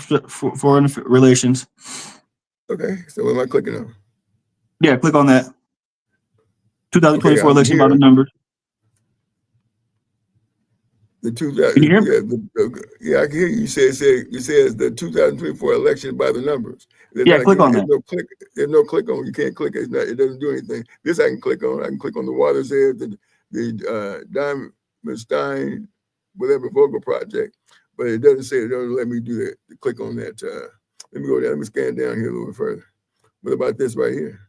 Relations. Okay. So what am I clicking on? Yeah, click on that. 2024 election by the numbers. The 2000. Can you hear me? Yeah, I can hear you. It says the 2024 election by the numbers. Yeah, click on that. There's no click on. You can't click it. It doesn't do anything. This I can click on. I can click on the Water's Edge, the Diamond Stein, whatever Vogel project, but it doesn't say, it doesn't let me do that. Click on that. Let me go down. Let me scan down here a little bit further. What about this right here?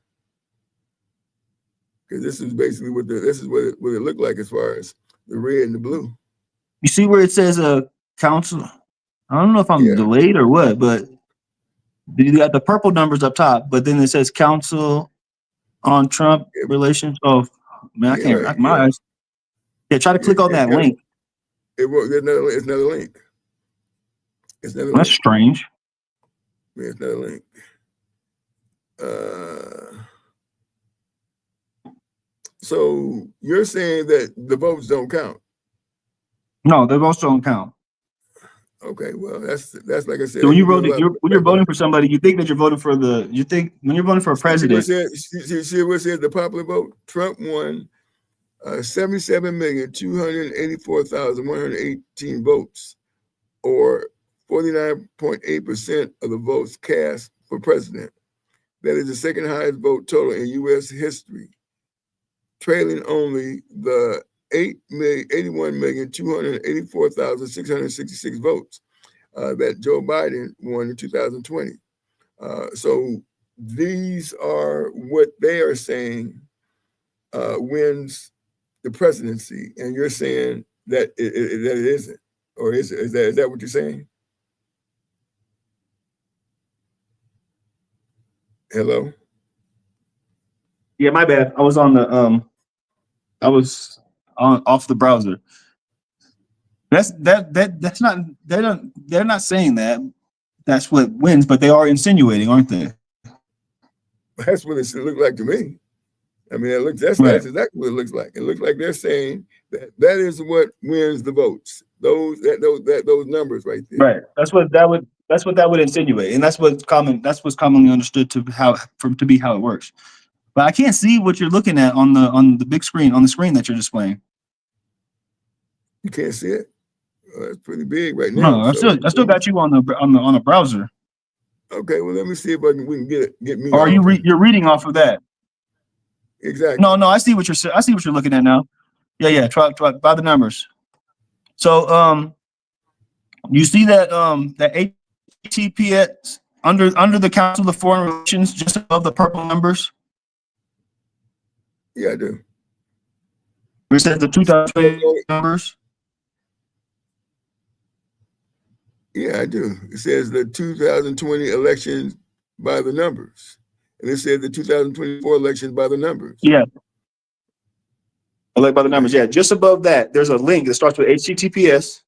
Because this is basically what it looked like as far as the red and the blue. You see where it says council? I don't know if I'm delayed or what, but you got the purple numbers up top, but then it says council on Trump relations. Oh man, I can't. My eyes. Yeah, try to click on that link. It's another link. It's another link. That's strange. Yeah, it's another link. So you're saying that the votes don't count? No, the votes don't count. Okay, well, that's like I said. So when you're voting for somebody, you think that you're voting for when you're voting for a president. See what it says, the popular vote? Trump won 77,284,118 votes, or 49.8% of the votes cast for president. That is the second highest vote total in U.S. history, trailing only the 81,284,666 votes that Joe Biden won in 2020. So these are what they are saying wins the presidency, and you're saying that it isn't. Or is that what you're saying? Hello? Yeah, my bad. I was on the off the browser. That's not they're not saying that that's what wins, but they are insinuating, aren't they? That's what it looks like to me. I mean, that's Right. exactly what it looks like. It looks like they're saying that is what wins the votes. Those numbers right there. Right. That's what that would insinuate, and that's what's commonly understood to be how it works. But I can't see what you're looking at on the big screen, on the screen that you're displaying. You can't see it. That's pretty big right now. No, I still got you on the browser. Okay, well, let me see if we can get me. Or are you're reading off of that? Exactly. No, I see what you're looking at now. Yeah. Try by the numbers. So you see that that HTTPS under the Council of Foreign Relations, just above the purple numbers. Yeah, I do. It says the 2020 numbers. Yeah, I do. It says the 2020 elections by the numbers. And it says the 2024 elections by the numbers. Yeah. Elect by the numbers. Yeah, just above that, there's a link that starts with https.org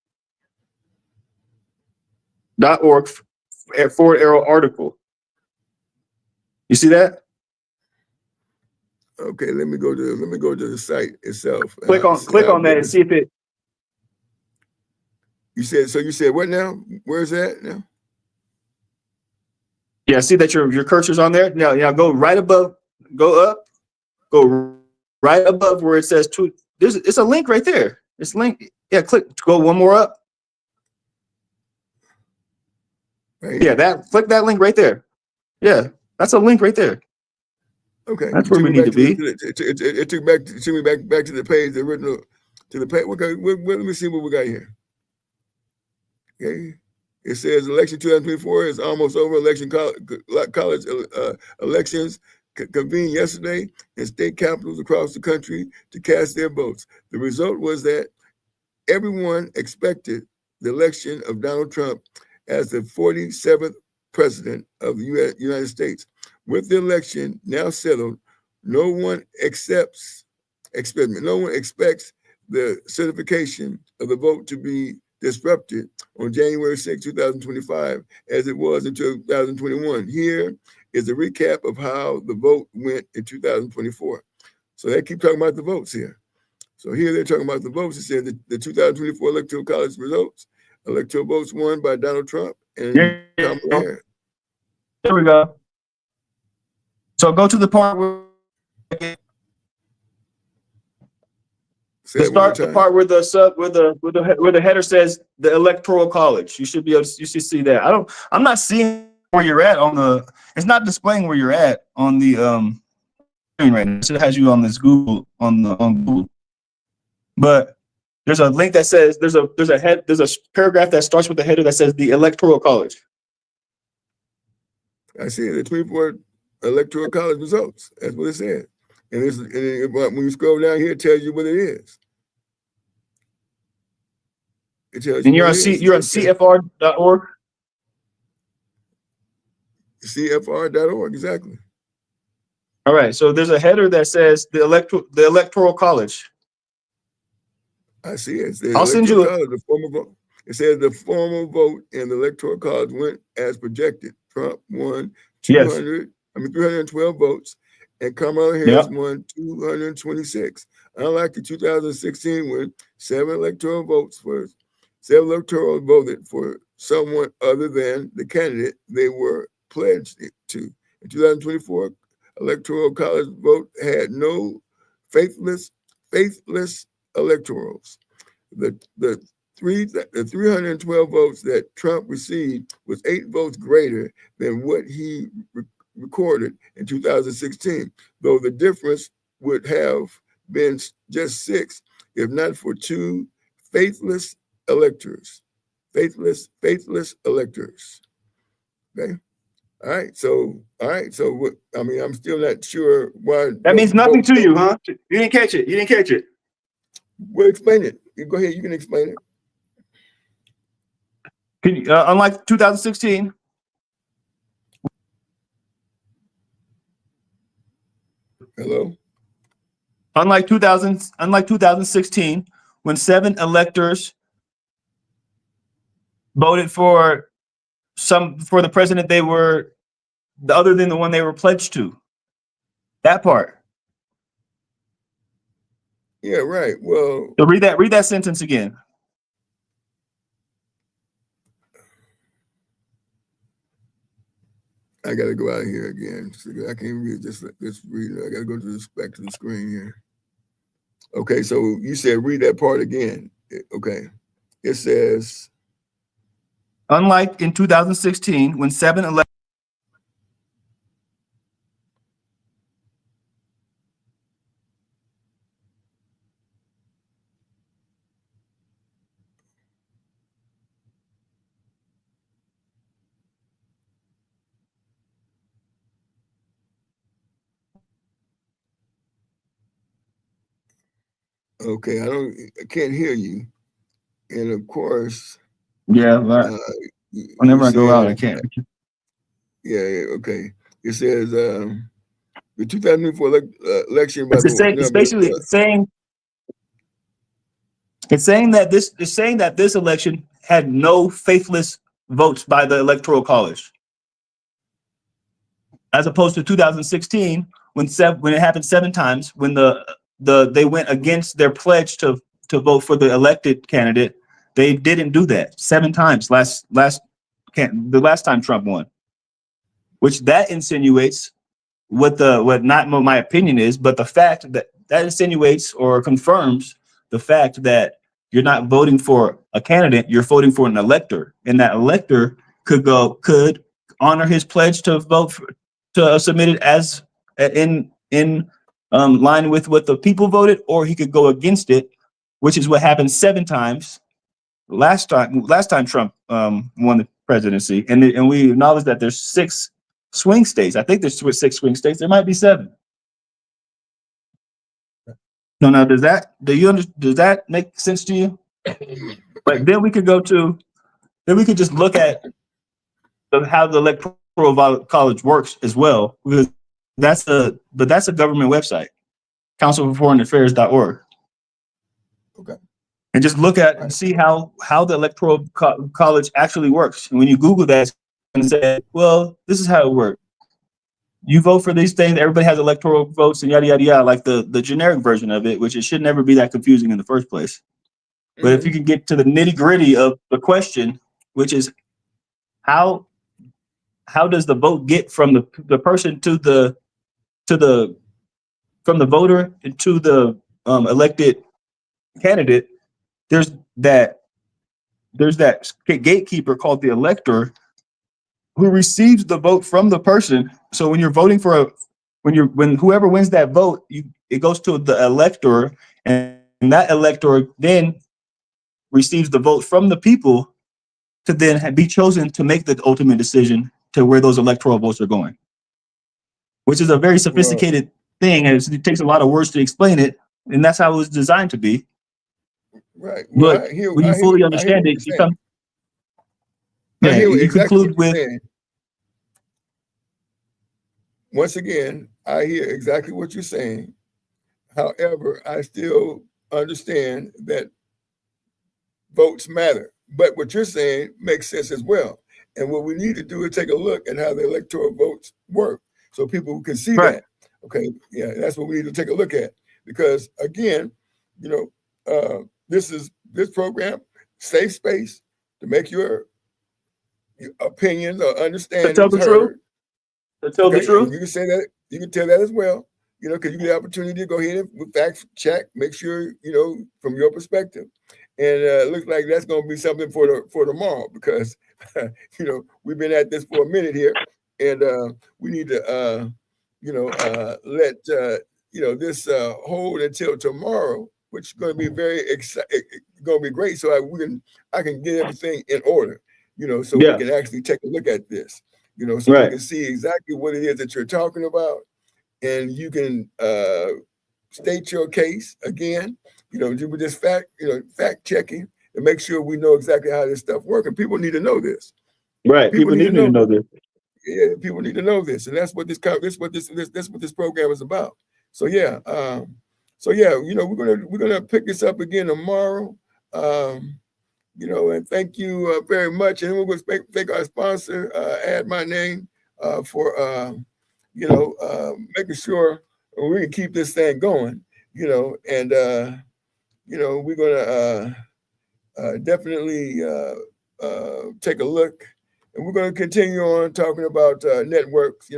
/ article. You see that? Okay, let me go to the site itself. Click on that and see if it. You said what now? Where's that now? Yeah, see that your cursor's on there. Now go right above, go up, go right above where it says two. It's a link right there. It's link. Yeah, go one more up. Right. Yeah, click that link right there. Yeah, that's a link right there. Okay, that's where we need to be. It took me back to the page, the original, to the page. Okay, let me see what we got here. Okay, it says election 2024 is almost over. Election college elections convened yesterday in state capitals across the country to cast their votes. The result was that everyone expected the election of Donald Trump as the 47th president of the United States. With the election now settled, no one expects the certification of the vote to be disrupted on January 6, 2025, as it was in 2021. Here is a recap of how the vote went in 2024. So they keep talking about the votes here. So here they're talking about the votes. It says the 2024 Electoral College results. Electoral votes won by Donald Trump and Kamala Harris. There we go. So go to the part where the part where the header says the Electoral College. You should see that. I'm not seeing where you're at on the. It's not displaying where you're at on the screen right now. It has you on this Google on Google. But there's a link that says there's a paragraph that starts with the header that says the Electoral College. I see the 24 Electoral College results. That's what it said. And when you scroll down here, it tells you what it is. It tells you. And you're on CFR.org. CFR.org, exactly. All right. So there's a header that says the Electoral College. I see it. I'll send you the formal vote. It says the formal vote in the Electoral College went as projected. Trump won 312 votes, and Kamala Harris won 226. Unlike the 2016 when seven electoral voted for someone other than the candidate they were pledged to. In 2024, Electoral College vote had no faithless electorals. The 312 votes that Trump received was 8 votes greater than what he recorded in 2016, though the difference would have been just 6 if not for 2 faithless electors. Faithless electors. Okay. All right. So what, I mean, I'm still not sure why. That means nothing to you, huh? You didn't catch it. Well, explain it. Go ahead. You can explain it. Can you, unlike 2016, Hello? unlike 2016, when 7 electors voted for the president they were other than the one they were pledged to. That part. Yeah, right. Well, So read that sentence again. I got to go out of here again. So I can't read just read it. I got to go to back to the screen here. Okay, so you said read that part again. Okay. It says, Unlike in 2016, when 7 electors. okay, I can't hear you. And of course, Yeah, whenever you I go out, said, I can't. yeah, okay. It says, the 2004 election by It's the same. It's basically saying that this election had no faithless votes by the Electoral College, as opposed to 2016 when it happened 7 times when they went against their pledge to vote for the elected candidate. They didn't do that 7 times the last time Trump won, which that insinuates what not what my opinion is, but the fact that insinuates or confirms the fact that you're not voting for a candidate, you're voting for an elector, and that elector could honor his pledge to vote to submit it as in line with what the people voted, or he could go against it, which is what happened 7 times last time Trump won the presidency, and we acknowledge that there's 6 swing states. I think there's 6 swing states. There might be 7. No, does that make sense to you? But then we could just look at how the electoral college works as well, because that's a government website, councilforforeignaffairs.org. okay. And just look at and see how the electoral college actually works. And when you Google that and say, well, this is how it works. You vote for these things, everybody has electoral votes and yada, yada, yada, like the generic version of it, which it should never be that confusing in the first place. But if you can get to the nitty gritty of the question, which is how does the vote get from the person from the voter to the elected candidate, there's that gatekeeper called the elector who receives the vote from the person. So when you're voting for when whoever wins that vote, it goes to the elector, and that elector then receives the vote from the people to then be chosen to make the ultimate decision to where those electoral votes are going, which is a very sophisticated thing, and it takes a lot of words to explain it, and that's how it was designed to be. Right. Well, But when you fully understand it, you come. Yeah, you exactly conclude with. Saying. Once again, I hear exactly what you're saying. However, I still understand that votes matter. But what you're saying makes sense as well. And what we need to do is take a look at how the electoral votes work so people can see that. Okay, yeah, that's what we need to take a look at. Because again, this program, safe space to make your opinions or understandings heard. To tell the truth. You can say that. You can tell that as well. Because you get the opportunity to go ahead and fact check, make sure from your perspective. And it looks like that's going to be something for tomorrow, because we've been at this for a minute here, and we need to let this hold until tomorrow, which is going to be going to be great. So I can get everything in order, so we can actually take a look at this. So we can see exactly what it is that you're talking about, and you can state your case again. You were just fact checking and make sure we know exactly how this stuff works. And people need to know this. Right. People need to know this. Yeah, people need to know this, and that's what this program is about. So yeah, we're gonna pick this up again tomorrow. And thank you very much. And we're going to thank our sponsor, Add My Name, for making sure we can keep this thing going. And we're going to definitely take a look, and we're going to continue on talking about networks.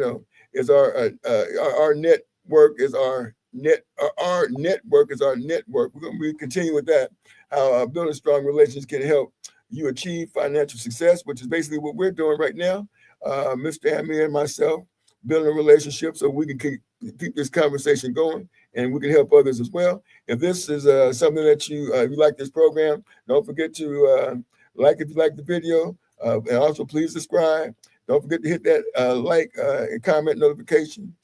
Is our network is our network is our network. We're going to be continuing with that. How building strong relations can help you achieve financial success, which is basically what we're doing right now. Mr. Amir and myself building a relationship so we can keep this conversation going, and we can help others as well. If this is something that you like this program, don't forget to like if you like the video, and also please subscribe. Don't forget to hit that like and comment notification.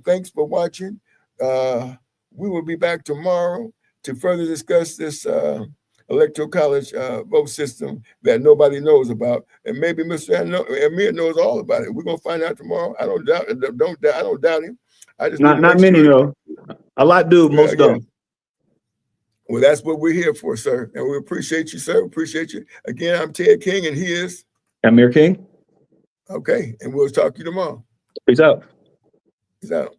Thanks for watching. We will be back tomorrow to further discuss this electoral college vote system that nobody knows about, and maybe Mr. Amir knows all about it. We're gonna find out tomorrow. I don't doubt him. I just not many know. A lot do, most don't. Well, that's what we're here for, sir, and we appreciate you, sir. We appreciate you. Again, I'm Ted King, and he is Amir King. Okay, and we'll talk to you tomorrow. Peace out. Peace out.